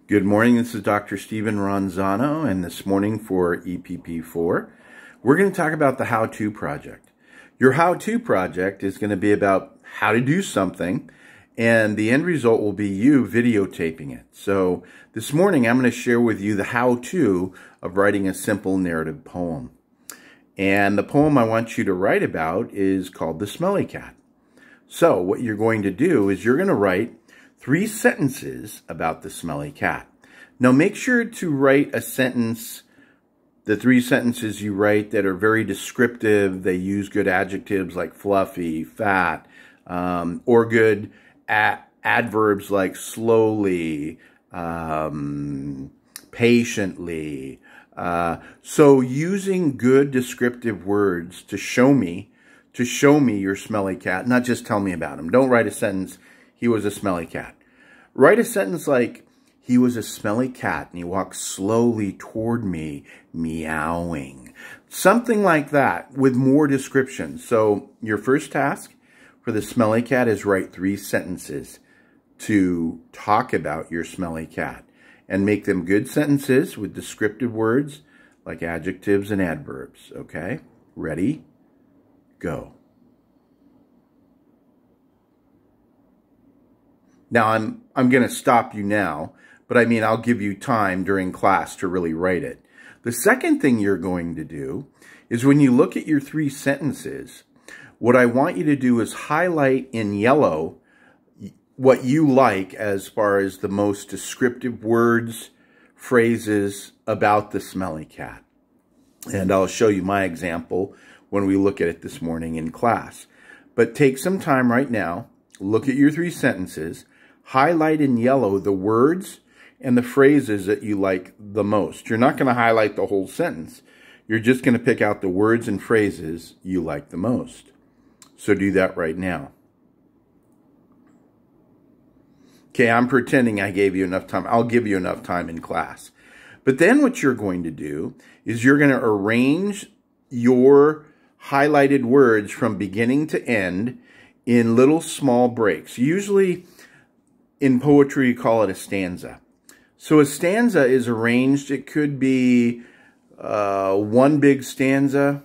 Good morning, this is Dr. Steven Ronzano, and this morning for EPP4, we're going to talk about the how-to project. Your how-to project is going to be about how to do something, and the end result will be you videotaping it. So this morning I'm going to share with you the how-to of writing a simple narrative poem. And the poem I want you to write about is called The Smelly Cat. So what you're going to do is you're going to write 3 sentences about the smelly cat. Now make sure to write a sentence, the 3 sentences you write that are very descriptive. They use good adjectives like fluffy, fat, or good adverbs like slowly, patiently. So using good descriptive words to show me your smelly cat, not just tell me about him. Don't write a sentence, he was a smelly cat. Write a sentence like, he was a smelly cat and he walked slowly toward me, meowing. Something like that with more description. So your first task for the smelly cat is write 3 sentences to talk about your smelly cat. And make them good sentences with descriptive words like adjectives and adverbs. Okay? Ready? Go. Now, I'm going to stop you now, but I mean, I'll give you time during class to really write it. The second thing you're going to do is when you look at your 3 sentences, what I want you to do is highlight in yellow what you like as far as the most descriptive words, phrases about the smelly cat. And I'll show you my example when we look at it this morning in class. But take some time right now, look at your 3 sentences, highlight in yellow the words and the phrases that you like the most. You're not going to highlight the whole sentence. You're just going to pick out the words and phrases you like the most. So do that right now. Okay, I'm pretending I gave you enough time. I'll give you enough time in class. But then what you're going to do is you're going to arrange your highlighted words from beginning to end in little small breaks. Usually in poetry, you call it a stanza. So a stanza is arranged. It could be one big stanza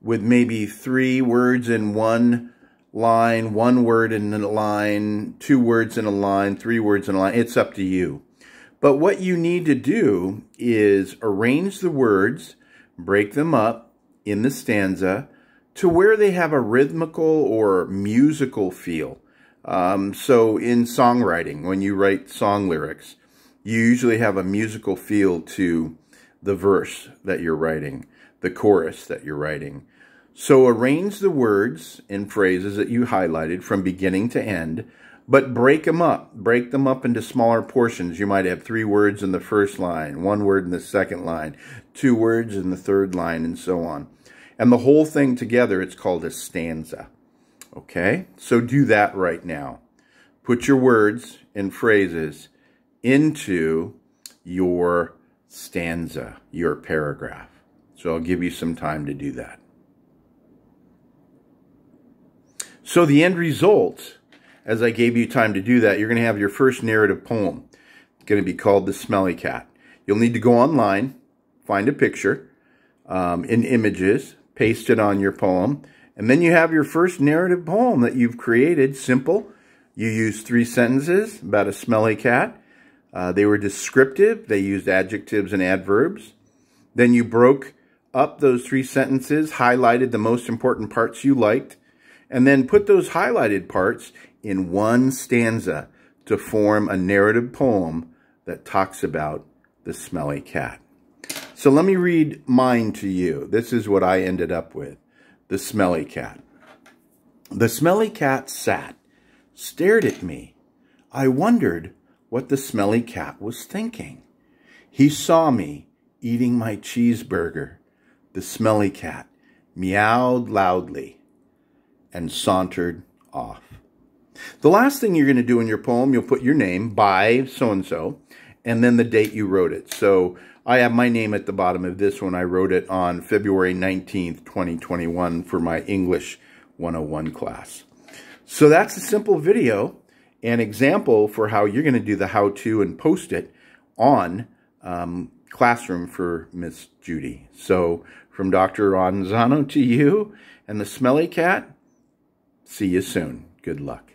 with maybe 3 words in one line, 1 word in a line, 2 words in a line, 3 words in a line. It's up to you. But what you need to do is arrange the words, break them up in the stanza to where they have a rhythmical or musical feel. So in songwriting, when you write song lyrics, you usually have a musical feel to the verse that you're writing, the chorus that you're writing. So arrange the words and phrases that you highlighted from beginning to end, but break them up. Break them up into smaller portions. You might have 3 words in the first line, 1 word in the second line, 2 words in the third line, and so on. And the whole thing together, it's called a stanza. Okay? So do that right now. Put your words and phrases into your stanza, your paragraph. So I'll give you some time to do that. So the end result, as I gave you time to do that, you're going to have your first narrative poem. It's going to be called The Smelly Cat. You'll need to go online, find a picture in images, paste it on your poem, and then you have your first narrative poem that you've created. Simple. You used 3 sentences about a smelly cat. They were descriptive. They used adjectives and adverbs. Then you broke up those 3 sentences, highlighted the most important parts you liked, and then put those highlighted parts in one stanza to form a narrative poem that talks about the smelly cat. So let me read mine to you. This is what I ended up with. The Smelly Cat. The smelly cat sat, stared at me. I wondered what the smelly cat was thinking. He saw me eating my cheeseburger. The smelly cat meowed loudly and sauntered off. The last thing you're going to do in your poem, you'll put your name by so-and-so, and then the date you wrote it. So I have my name at the bottom of this one. I wrote it on February 19th, 2021 for my English 101 class. So that's a simple video, an example for how you're going to do the how-to and post it on classroom for Miss Judy. So from Dr. Ronzano to you and the Smelly Cat, see you soon. Good luck.